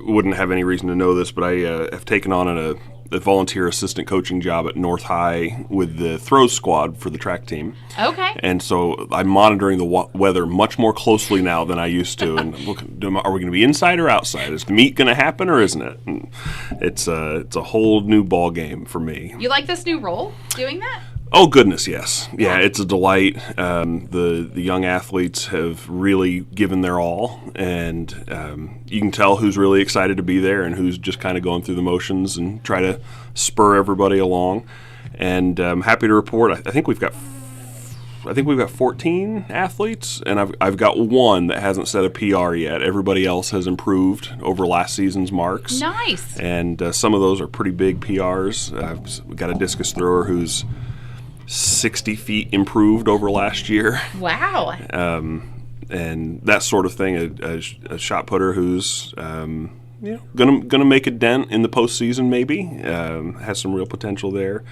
wouldn't have any reason to know this, but I have taken on a volunteer assistant coaching job at North High with the throws squad for the track team. Okay. And so I'm monitoring the weather much more closely now than I used to. And look, are we going to be inside or outside? Is the meet going to happen or isn't it? And it's a whole new ball game for me. You like this new role, doing that? Oh, goodness, yes. Yeah, it's a delight. The young athletes have really given their all, and you can tell who's really excited to be there and who's just kind of going through the motions and try to spur everybody along. And I'm happy to report, I think we've got 14 athletes, and I've got one that hasn't set a PR yet. Everybody else has improved over last season's marks. Nice. And some of those are pretty big PRs. We've got a discus thrower who's 60 feet improved over last year. Wow. And that sort of thing. A shot putter who's gonna make a dent in the postseason, maybe. Has some real potential there.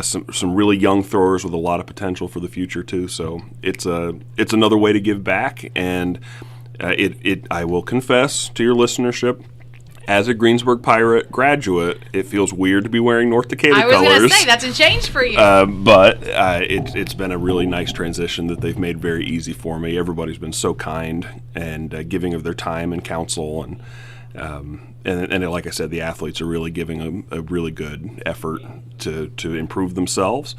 Some really young throwers with a lot of potential for the future too. So it's another way to give back. And I will confess to your listenership, as a Greensburg Pirate graduate, it feels weird to be wearing North Decatur colors. I was going to say, that's a change for you. But it's been a really nice transition that they've made very easy for me. Everybody's been so kind and giving of their time and counsel. And like I said, the athletes are really giving a really good effort to improve themselves.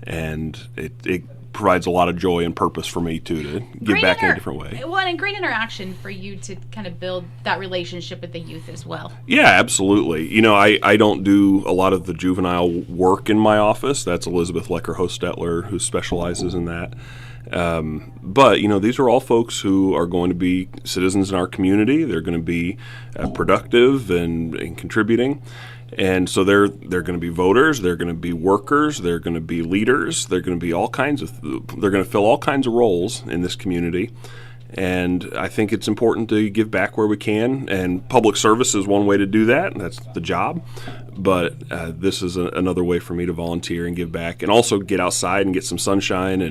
And it provides a lot of joy and purpose for me, too, to give back in a different way. Well, and great interaction for you to kind of build that relationship with the youth as well. Yeah, absolutely. I don't do a lot of the juvenile work in my office. That's Elizabeth Lecker-Hostetler, who specializes in that. But, these are all folks who are going to be citizens in our community. They're going to be productive and contributing. And so they're going to be voters, they're going to be workers, they're going to be leaders, they're going to be they're going to fill all kinds of roles in this community. And I think it's important to give back where we can, and public service is one way to do that. That's the job. But this is another way for me to volunteer and give back, and also get outside and get some sunshine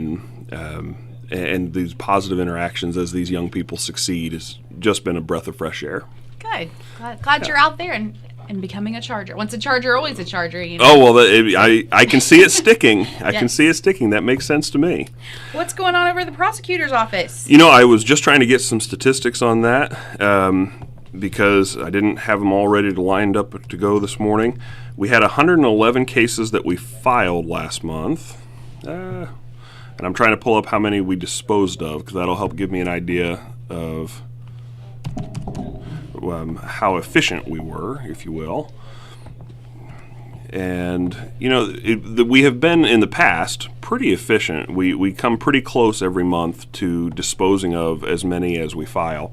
and these positive interactions as these young people succeed has just been a breath of fresh air. Good. Glad you're out there and becoming a Charger. Once a Charger, always a Charger. Oh, well, I can see it sticking. I can see it sticking. That makes sense to me. What's going on over at the prosecutor's office? I was just trying to get some statistics on that because I didn't have them all ready to lined up to go this morning. We had 111 cases that we filed last month. And I'm trying to pull up how many we disposed of, because that'll help give me an idea of how efficient we were, if you will. And, we have been in the past pretty efficient. We come pretty close every month to disposing of as many as we file.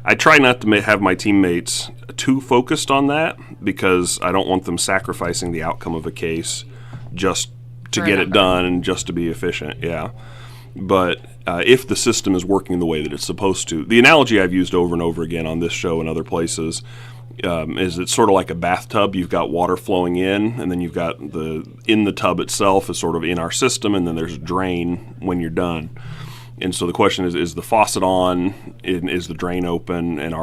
I try not to have my teammates too focused on that, because I don't want them sacrificing the outcome of a case just to get it done and just to be efficient. Yeah. But if the system is working the way that it's supposed to, the analogy I've used over and over again on this show and other places is it's sort of like a bathtub. You've got water flowing in, and then you've got in the tub itself is sort of in our system, and then there's a drain when you're done. And so the question is the faucet on? Is the drain open? And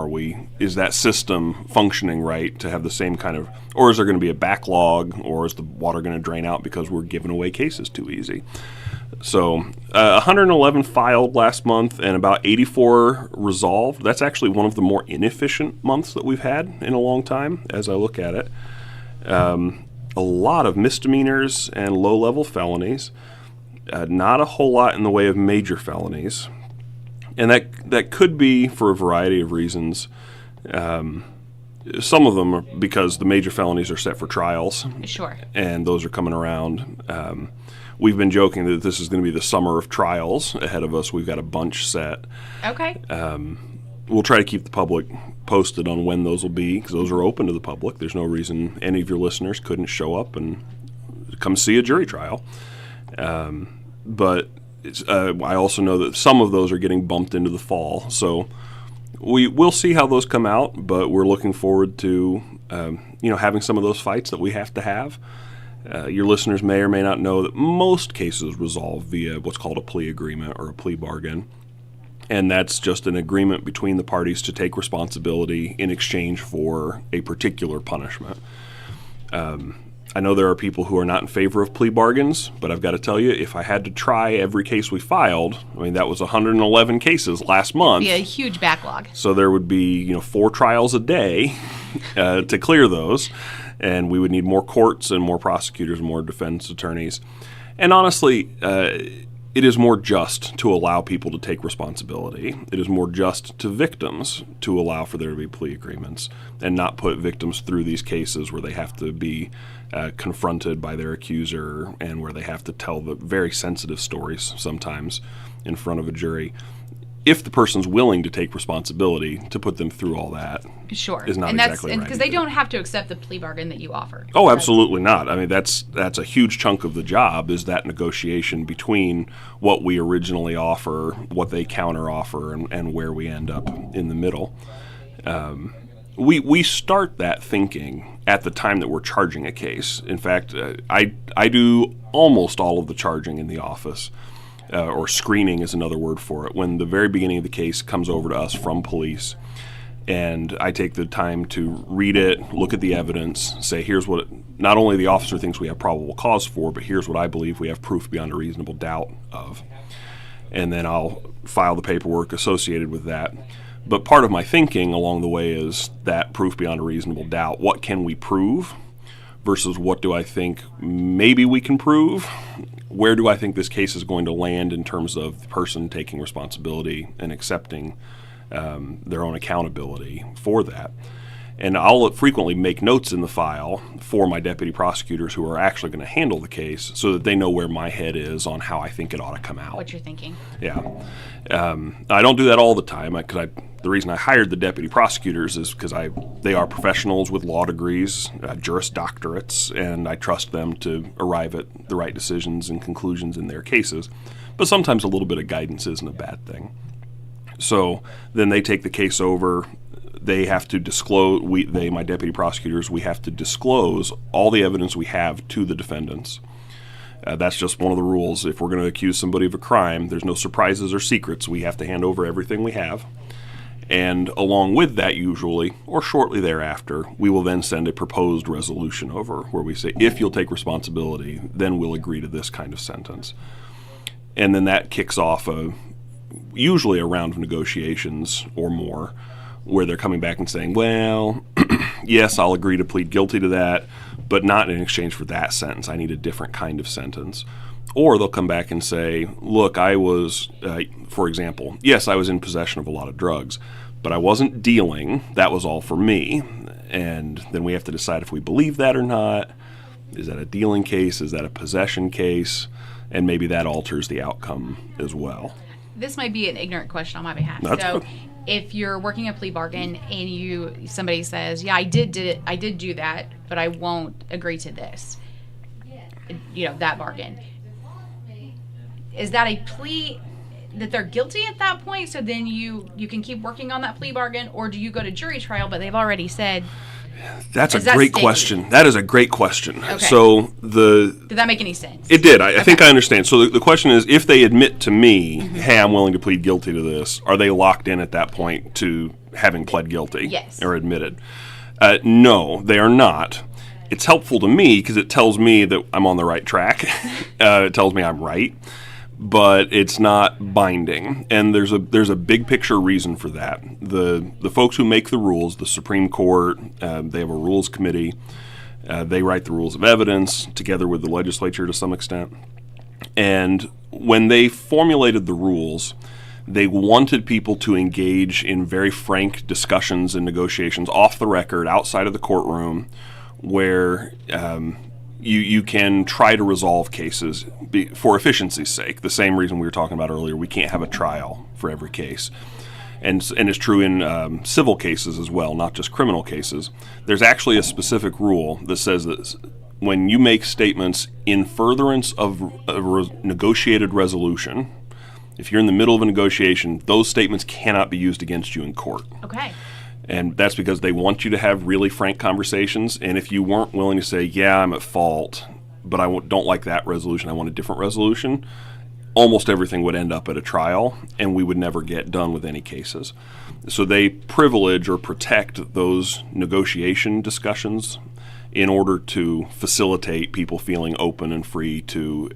is that system functioning right to have the same kind of, or is there going to be a backlog, or is the water going to drain out because we're giving away cases too easy? So 111 filed last month and about 84 resolved. That's actually one of the more inefficient months that we've had in a long time as I look at it. A lot of misdemeanors and low-level felonies. Not a whole lot in the way of major felonies. And that could be for a variety of reasons. Some of them are because the major felonies are set for trials. Sure. And those are coming around. We've been joking that this is going to be the summer of trials ahead of us. We've got a bunch set. Okay. We'll try to keep the public posted on when those will be, because those are open to the public. There's no reason any of your listeners couldn't show up and come see a jury trial. But I also know that some of those are getting bumped into the fall. So we'll see how those come out, but we're looking forward to having some of those fights that we have to have. Your listeners may or may not know that most cases resolve via what's called a plea agreement or a plea bargain. And that's just an agreement between the parties to take responsibility in exchange for a particular punishment. I know there are people who are not in favor of plea bargains, but I've got to tell you, if I had to try every case we filed, I mean, that was 111 cases last month. It'd be a huge backlog. So there would be, 4 trials a day to clear those, and we would need more courts and more prosecutors and more defense attorneys. And honestly, it is more just to allow people to take responsibility. It is more just to victims to allow for there to be plea agreements and not put victims through these cases where they have to be confronted by their accuser and where they have to tell the very sensitive stories sometimes in front of a jury. If the person's willing to take responsibility to put them through all that, sure, is not and exactly right. Because they don't have to accept the plea bargain that you offer. Oh, absolutely not. I mean, that's a huge chunk of the job, is that negotiation between what we originally offer, what they counter offer, and where we end up in the middle. We start that thinking at the time that we're charging a case. In fact, I do almost all of the charging in the office. Or screening is another word for it, when the very beginning of the case comes over to us from police, and I take the time to read it, look at the evidence, say here's what not only the officer thinks we have probable cause for, but here's what I believe we have proof beyond a reasonable doubt of. And then I'll file the paperwork associated with that. But part of my thinking along the way is that proof beyond a reasonable doubt. What can we prove versus what do I think maybe we can prove? Where do I think this case is going to land in terms of the person taking responsibility and accepting their own accountability for that? And I'll frequently make notes in the file for my deputy prosecutors who are actually going to handle the case so that they know where my head is on how I think it ought to come out. What you're thinking. Yeah. I don't do that all the time because the reason I hired the deputy prosecutors is because they are professionals with law degrees, juris doctorates, and I trust them to arrive at the right decisions and conclusions in their cases. But sometimes a little bit of guidance isn't a bad thing. So then they take the case over. They have to disclose, my deputy prosecutors, we have to disclose all the evidence we have to the defendants. That's just one of the rules. If we're going to accuse somebody of a crime, there's no surprises or secrets. We have to hand over everything we have. And along with that, usually, or shortly thereafter, we will then send a proposed resolution over where we say, if you'll take responsibility, then we'll agree to this kind of sentence. And then that kicks off usually a round of negotiations or more, where they're coming back and saying, well, yes, I'll agree to plead guilty to that, but not in exchange for that sentence. I need a different kind of sentence. Or they'll come back and say, look, I was, for example, yes, I was in possession of a lot of drugs, but I wasn't dealing. That was all for me. And then we have to decide if we believe that or not. Is that a dealing case? Is that a possession case? And maybe that alters the outcome as well. This might be an ignorant question on my behalf. That's so good. If you're working a plea bargain and somebody says, yeah, I did do that, but I won't agree to this, that bargain. Is that a plea that they're guilty at that point? So then you can keep working on that plea bargain, or do you go to jury trial, but they've already said? That's a great question. That is a great question. Okay. So did that make any sense? It did. I think I understand. So the question is, if they admit to me, hey, I'm willing to plead guilty to this, are they locked in at that point to having pled guilty? Yes. Or admitted? No, they are not. It's helpful to me because it tells me that I'm on the right track. It tells me I'm right. But it's not binding, and there's a big picture reason for that. The folks who make the rules, the Supreme Court, they have a rules committee. They write the rules of evidence together with the legislature to some extent. And when they formulated the rules, they wanted people to engage in very frank discussions and negotiations off the record, outside of the courtroom, where you can try to resolve cases for efficiency's sake. The same reason we were talking about earlier, we can't have a trial for every case. And it's true in civil cases as well, not just criminal cases. There's actually a specific rule that says that when you make statements in furtherance of a negotiated resolution, if you're in the middle of a negotiation, those statements cannot be used against you in court. Okay. And that's because they want you to have really frank conversations. And if you weren't willing to say, yeah, I'm at fault, but I don't like that resolution, I want a different resolution, almost everything would end up at a trial, and we would never get done with any cases. So they privilege or protect those negotiation discussions in order to facilitate people feeling open and free to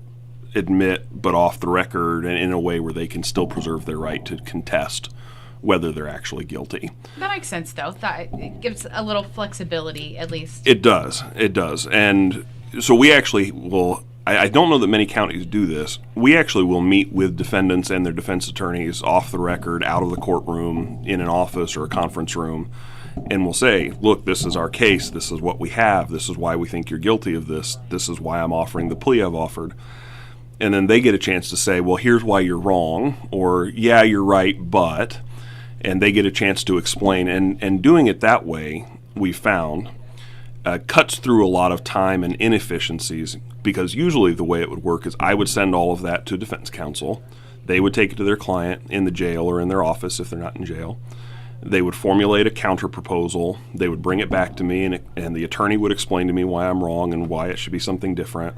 admit, but off the record and in a way where they can still preserve their right to contest whether they're actually guilty. That makes sense, though. That it gives a little flexibility, at least. It does. It does. And so we actually will, I don't know that many counties do this. We actually will meet with defendants and their defense attorneys off the record, out of the courtroom, in an office or a conference room, and we'll say, look, this is our case. This is what we have. This is why we think you're guilty of this. This is why I'm offering the plea I've offered. And then they get a chance to say, well, here's why you're wrong, or yeah, you're right, but, and they get a chance to explain. And doing it that way, we found, cuts through a lot of time and inefficiencies, because usually the way it would work is I would send all of that to defense counsel. They would take it to their client in the jail or in their office if they're not in jail. They would formulate a counter proposal. They would bring it back to me, and the attorney would explain to me why I'm wrong and why it should be something different.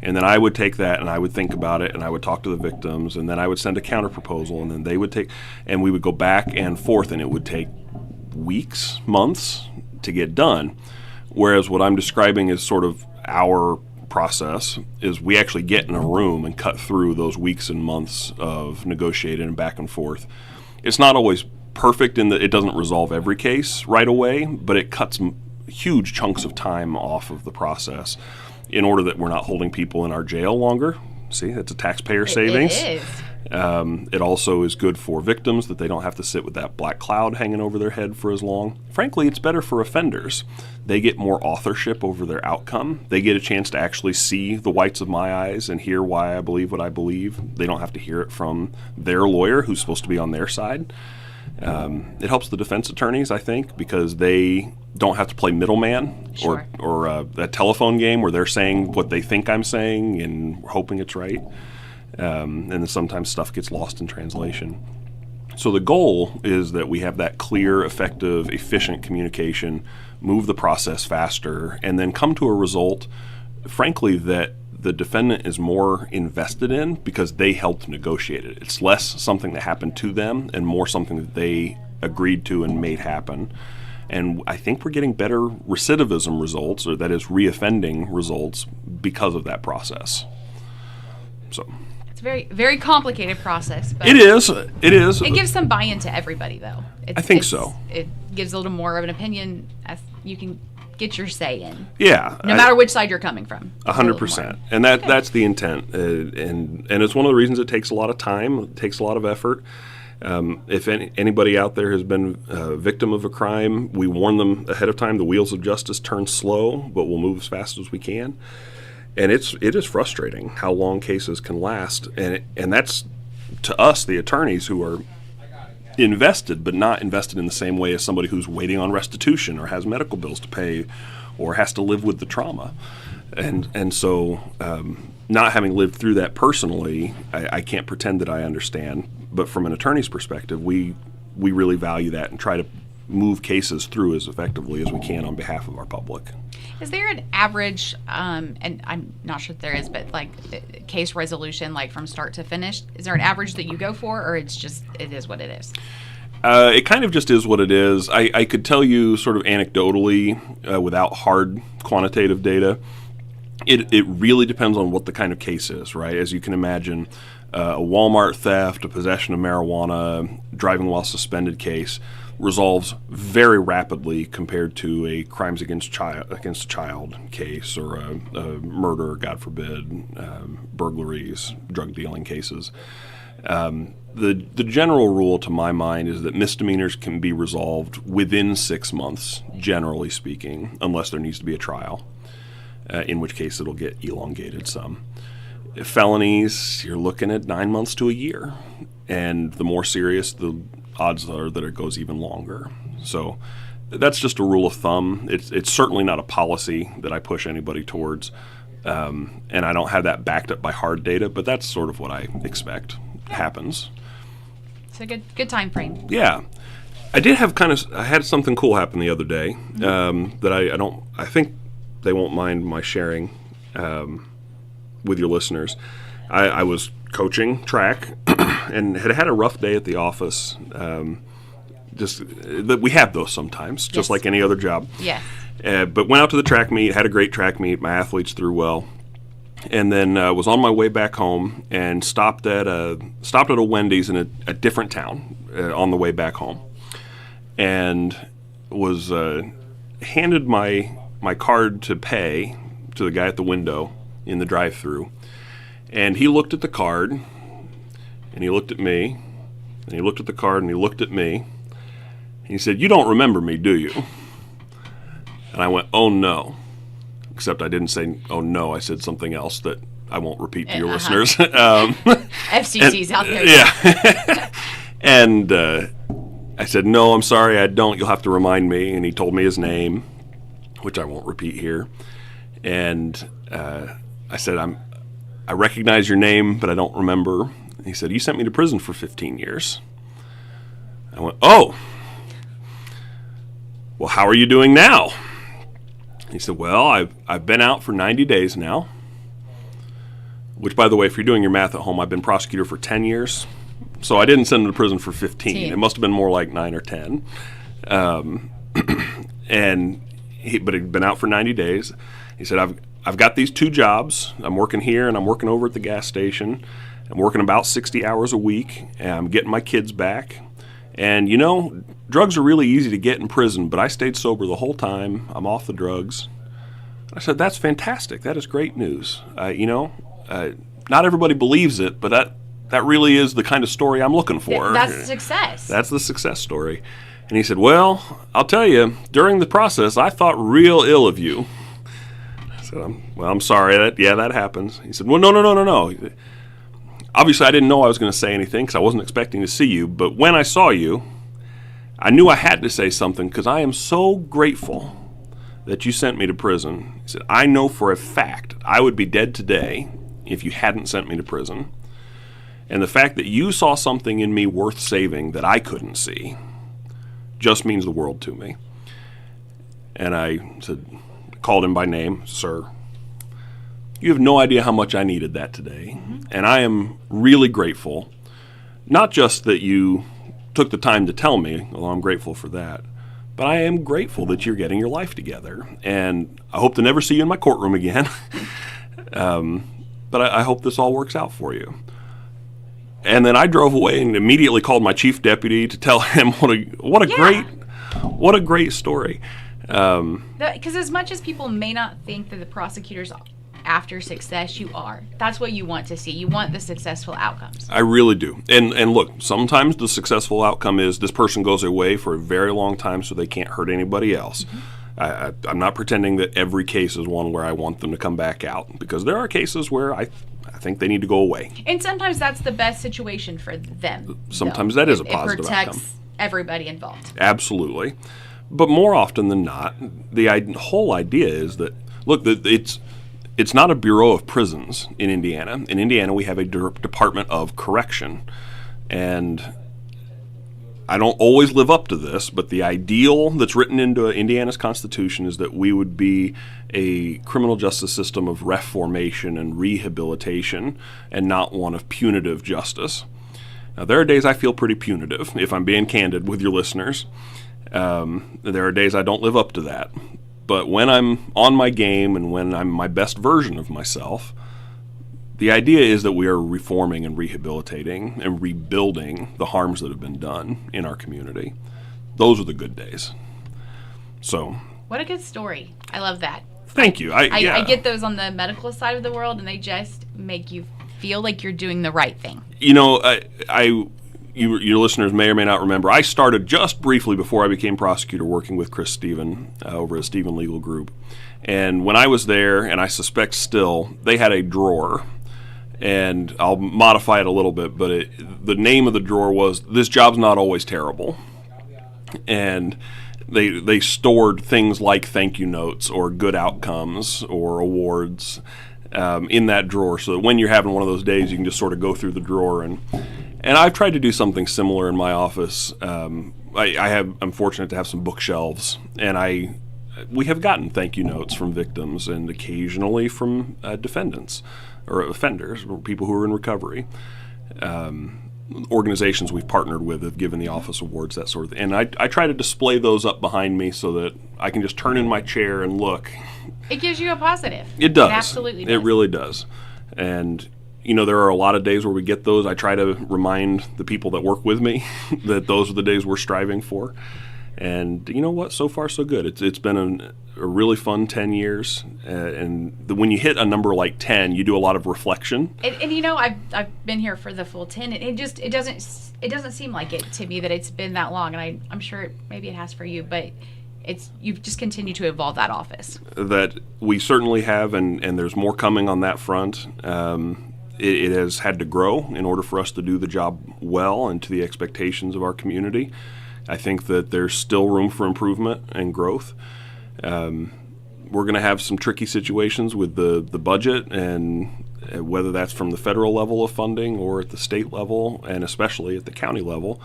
And then I would take that and I would think about it, and I would talk to the victims, and then I would send a counter proposal, and then they would take, and we would go back and forth, and it would take weeks, months to get done. Whereas what I'm describing is sort of our process is we actually get in a room and cut through those weeks and months of negotiating and back and forth. It's not always perfect in that it doesn't resolve every case right away, but it cuts huge chunks of time off of the process in order that we're not holding people in our jail longer. See, that's a taxpayer savings. It is. It also is good for victims that they don't have to sit with that black cloud hanging over their head for as long. Frankly, it's better for offenders. They get more authorship over their outcome. They get a chance to actually see the whites of my eyes and hear why I believe what I believe. They don't have to hear it from their lawyer who's supposed to be on their side. It helps the defense attorneys, I think, because they don't have to play middleman. Sure. or a telephone game where they're saying what they think I'm saying and hoping it's right. And then sometimes stuff gets lost in translation. So the goal is that we have that clear, effective, efficient communication, move the process faster, and then come to a result, frankly, that the defendant is more invested in because they helped negotiate it. It's less something that happened to them and more something that they agreed to and made happen. And I think we're getting better recidivism results, or that is reoffending results, because of that process. So It's a very, very complicated process. But it is. It is. It gives some buy-in to everybody, though. I think so. It gives a little more of an opinion as you can get your say in. Yeah. No matter which side you're coming from. 100%. And that's the intent. And it's one of the reasons it takes a lot of time. It takes a lot of effort. If anybody out there has been a victim of a crime, we warn them ahead of time. The wheels of justice turn slow, but we'll move as fast as we can. And it is frustrating how long cases can last. And that's, to us, the attorneys who are invested, but not invested in the same way as somebody who's waiting on restitution or has medical bills to pay or has to live with the trauma. And so not having lived through that personally, I can't pretend that I understand. But from an attorney's perspective, we really value that and try to move cases through as effectively as we can on behalf of our public. Is there an average, and I'm not sure if there is, but like case resolution, like from start to finish, is there an average that you go for, or it is what it is? It kind of just is what it is. I could tell you sort of anecdotally, without hard quantitative data, it really depends on what the kind of case is, right? As you can imagine, a Walmart theft, a possession of marijuana, driving while suspended case resolves very rapidly compared to a crimes against a child case, or a murder, God forbid, burglaries, drug dealing cases. The general rule, to my mind, is that misdemeanors can be resolved within 6 months, generally speaking, unless there needs to be a trial, in which case it'll get elongated some. Felonies, you're looking at 9 months to a year, and the more serious, the odds are that it goes even longer. So that's just a rule of thumb. It's certainly not a policy that I push anybody towards, and I don't have that backed up by hard data, but that's sort of what I expect happens. It's a good time frame. Yeah. I had something cool happen the other day that I think they won't mind my sharing with your listeners. I was coaching track and had a rough day at the office. We have those sometimes, just like any other job. Yes. But went out to the track meet, had a great track meet. My athletes threw well, and then was on my way back home and stopped at a Wendy's in a different town on the way back home, and was handed my card to pay to the guy at the window in the drive-thru, and he looked at the card, and he looked at me, and he looked at the card, and he looked at me. He said, "You don't remember me, do you?" And I went, "Oh, no." Except I didn't say, "Oh, no." I said something else that I won't repeat to your listeners. FCC's out there. Yeah. And I said, "No, I'm sorry, I don't. You'll have to remind me." And he told me his name, which I won't repeat here. And I said, I recognize your name, but I don't remember. And he said, "You sent me to prison for 15 years. I went, "Oh. Well, how are you doing now?" He said, "Well, I've been out for 90 days now." Which, by the way, if you're doing your math at home, I've been prosecutor for 10 years. So I didn't send him to prison for 15. It must have been more like 9 or 10. But he'd been out for 90 days. He said, I've got these 2 jobs. I'm working here and I'm working over at the gas station. I'm working about 60 hours a week, and I'm getting my kids back. And, drugs are really easy to get in prison, but I stayed sober the whole time. I'm off the drugs. I said, "That's fantastic. That is great news. Not everybody believes it, but that really is the kind of story I'm looking for." That's success. That's the success story. And he said, "Well, I'll tell you, during the process, I thought real ill of you." I said, I'm sorry. That happens." He said, "Well, no. Obviously, I didn't know I was going to say anything because I wasn't expecting to see you. But when I saw you, I knew I had to say something because I am so grateful that you sent me to prison." He said, "I know for a fact I would be dead today if you hadn't sent me to prison. And the fact that you saw something in me worth saving that I couldn't see just means the world to me." And I called him by name, "Sir, you have no idea how much I needed that today. And I am really grateful, not just that you took the time to tell me, although I'm grateful for that, but I am grateful that you're getting your life together. And I hope to never see you in my courtroom again. But I hope this all works out for you." And then I drove away and immediately called my chief deputy to tell him what a great story. Because as much as people may not think that the prosecutors after success, you are. That's what you want to see. You want the successful outcomes. I really do. And look, sometimes the successful outcome is this person goes away for a very long time so they can't hurt anybody else. I'm not pretending that every case is one where I want them to come back out, because there are cases where I think they need to go away. And sometimes that's the best situation for them. Sometimes that is a positive outcome. It protects everybody involved. Absolutely. But more often than not, the whole idea is that, look, it's not a Bureau of Prisons in Indiana. In Indiana, we have a Department of Correction. And I don't always live up to this, but the ideal that's written into Indiana's Constitution is that we would be a criminal justice system of reformation and rehabilitation and not one of punitive justice. Now, there are days I feel pretty punitive, if I'm being candid with your listeners. There are days I don't live up to that. But when I'm on my game and when I'm my best version of myself, the idea is that we are reforming and rehabilitating and rebuilding the harms that have been done in our community. Those are the good days. So, what a good story. I love that. Thank you. I get those on the medical side of the world, and they just make you feel like you're doing the right thing. You know, your listeners may or may not remember, I started just briefly before I became prosecutor working with Chris Stephen over at Stephen Legal Group. And when I was there, and I suspect still, they had a drawer. And I'll modify it a little bit, but the name of the drawer was, "This job's not always terrible." And they stored things like thank you notes or good outcomes or awards in that drawer, so that when you're having one of those days, you can just sort of go through the drawer. And I've tried to do something similar in my office. I'm fortunate to have some bookshelves, and I we have gotten thank you notes from victims and occasionally from defendants or offenders, or people who are in recovery. Organizations we've partnered with have given the office awards, that sort of thing. And I try to display those up behind me so that I can just turn in my chair and look. It gives you a positive. It does. It absolutely does. It really does. And, there are a lot of days where we get those. I try to remind the people that work with me that those are the days we're striving for. And you know what? So far, so good. It's been a really fun 10 years. When you hit a number like 10, you do a lot of reflection. And I've been here for the full 10, and it doesn't seem like it to me that it's been that long. And I'm sure maybe it has for you, but you've just continued to evolve that office. That we certainly have, and there's more coming on that front. It has had to grow in order for us to do the job well and to the expectations of our community. I think that there's still room for improvement and growth. We're going to have some tricky situations with the budget, and whether that's from the federal level of funding or at the state level, and especially at the county level.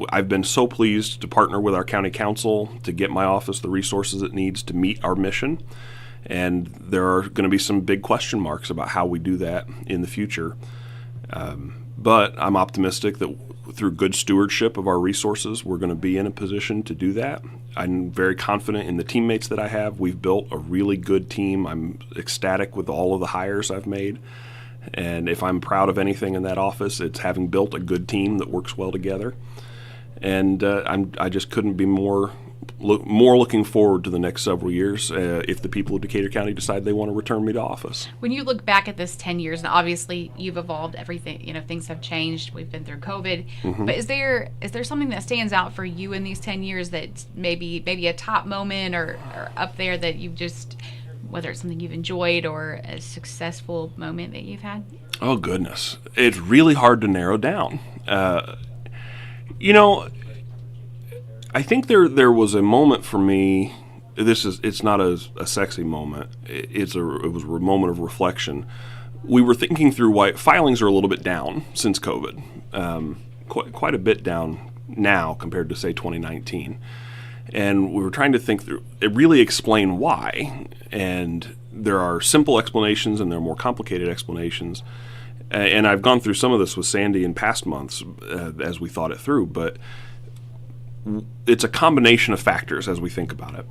I've been so pleased to partner with our county council to get my office the resources it needs to meet our mission. And there are going to be some big question marks about how we do that in the future. But I'm optimistic that through good stewardship of our resources, we're going to be in a position to do that. I'm very confident in the teammates that I have. We've built a really good team. I'm ecstatic with all of the hires I've made. And if I'm proud of anything in that office, it's having built a good team that works well together. And I just couldn't be more looking forward to the next several years if the people of Decatur County decide they want to return me to office. When you look back at this 10 years, and obviously you've evolved everything, things have changed. We've been through COVID. Mm-hmm. But is there something that stands out for you in these 10 years that maybe a top moment or up there that you've just, whether it's something you've enjoyed or a successful moment that you've had? Oh, goodness. It's really hard to narrow down. I think there was a moment for me. It's not a sexy moment. It was a moment of reflection. We were thinking through why filings are a little bit down since COVID, quite a bit down now compared to say 2019, and we were trying to think through really explain why. And there are simple explanations and there are more complicated explanations. And I've gone through some of this with Sandy in past months as we thought it through, but it's a combination of factors as we think about it.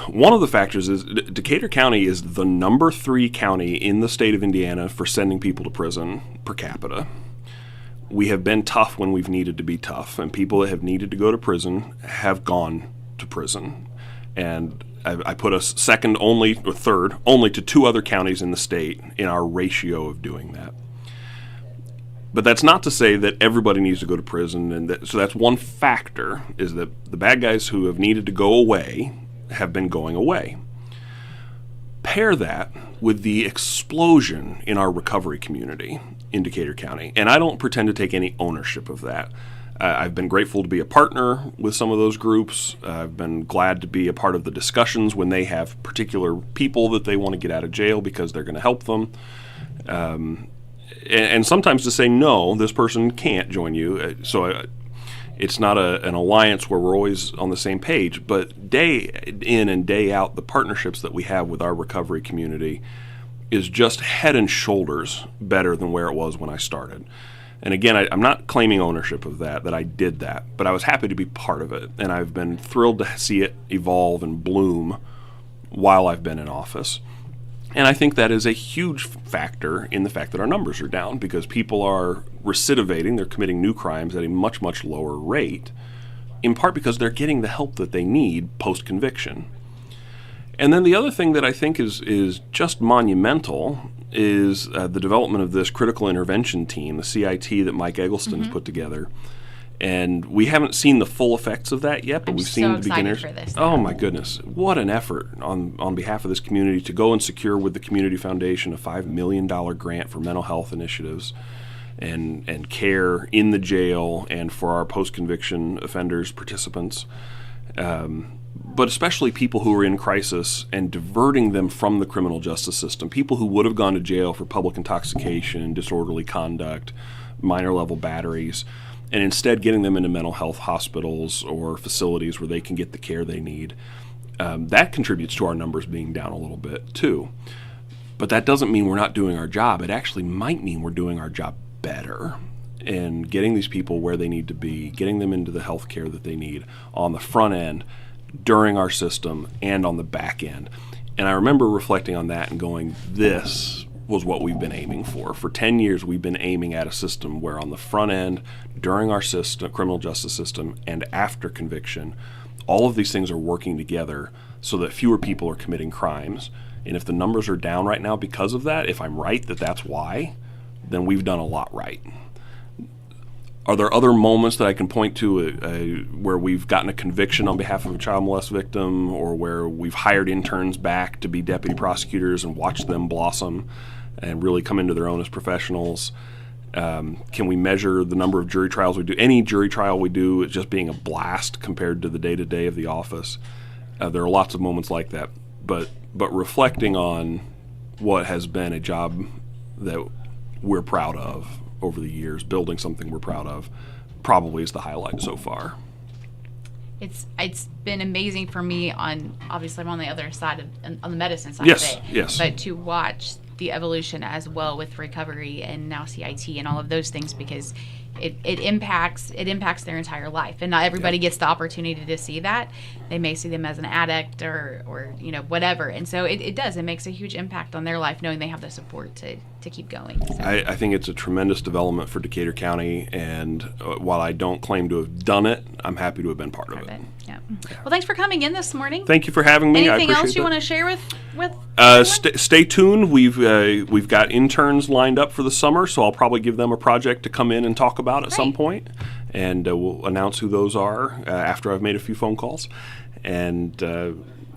One of the factors is Decatur County is the number 3 county in the state of Indiana for sending people to prison per capita. We have been tough when we've needed to be tough, and people that have needed to go to prison have gone to prison. And I put us second only, or third, only to 2 other counties in the state in our ratio of doing that. But that's not to say that everybody needs to go to prison, and so that's one factor, is that the bad guys who have needed to go away have been going away. Pair that with the explosion in our recovery community in Decatur County, and I don't pretend to take any ownership of that. I've been grateful to be a partner with some of those groups. I've been glad to be a part of the discussions when they have particular people that they want to get out of jail because they're going to help them. And sometimes to say, no, this person can't join you. So it's not an alliance where we're always on the same page. But day in and day out, the partnerships that we have with our recovery community is just head and shoulders better than where it was when I started. And again, I'm not claiming ownership of that I did that, but I was happy to be part of it. And I've been thrilled to see it evolve and bloom while I've been in office. And I think that is a huge factor in the fact that our numbers are down, because people are recidivating, they're committing new crimes at a much, much lower rate, in part because they're getting the help that they need post-conviction. And then the other thing that I think is just monumental is the development of this critical intervention team, the CIT that Mike Eggleston's put together. And we haven't seen the full effects of that yet, but we've seen the beginners. For this, oh my goodness, what an effort on behalf of this community to go and secure with the Community Foundation a $5 million grant for mental health initiatives and care in the jail and for our post-conviction offenders, participants. But especially people who are in crisis, and diverting them from the criminal justice system. People who would have gone to jail for public intoxication, disorderly conduct, minor level batteries, and instead getting them into mental health hospitals or facilities where they can get the care they need. That contributes to our numbers being down a little bit too. But that doesn't mean we're not doing our job. It actually might mean we're doing our job better and getting these people where they need to be, getting them into the health care that they need on the front end, during our system, and on the back end. And I remember reflecting on that and going, this was what we've been aiming for. For 10 years, we've been aiming at a system where on the front end, during our system, criminal justice system, and after conviction, all of these things are working together so that fewer people are committing crimes. And if the numbers are down right now because of that, if I'm right that that's why, then we've done a lot right. Are there other moments that I can point to where we've gotten a conviction on behalf of a child molest victim, or where we've hired interns back to be deputy prosecutors and watched them blossom and really come into their own as professionals? Can we measure the number of jury trials we do? Any jury trial we do is just being a blast compared to the day-to-day of the office. There are lots of moments like that. But reflecting on what has been a job that we're proud of over the years, building something we're proud of, probably is the highlight so far. It's been amazing for me obviously I'm on the other side on the medicine side yes, of it. Yes. But to watch the evolution as well with recovery and now CIT and all of those things, because it impacts their entire life, and not everybody gets the opportunity to see that. They may see them as an addict or whatever, and so it makes a huge impact on their life knowing they have the support to keep going. So. I think it's a tremendous development for Decatur County, and while I don't claim to have done it, I'm happy to have been part of it. Yeah. Well, thanks for coming in this morning. Thank you for having me. Anything else you want to share with stay tuned. We've got interns lined up for the summer, so I'll probably give them a project to come in and talk about at some point, and we'll announce who those are after I've made a few phone calls, and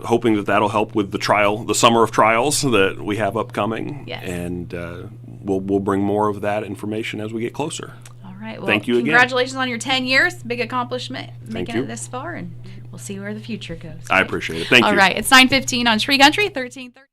hoping that that'll help with the summer of trials that we have upcoming. Yes. And we'll bring more of that information as we get closer. All right. Well, thank you again. Congratulations on your 10 years. Big accomplishment. Making you. it this far, and we'll see where the future goes. I appreciate it. Thank you. All right. It's 9:15 on Tree Country, 1330.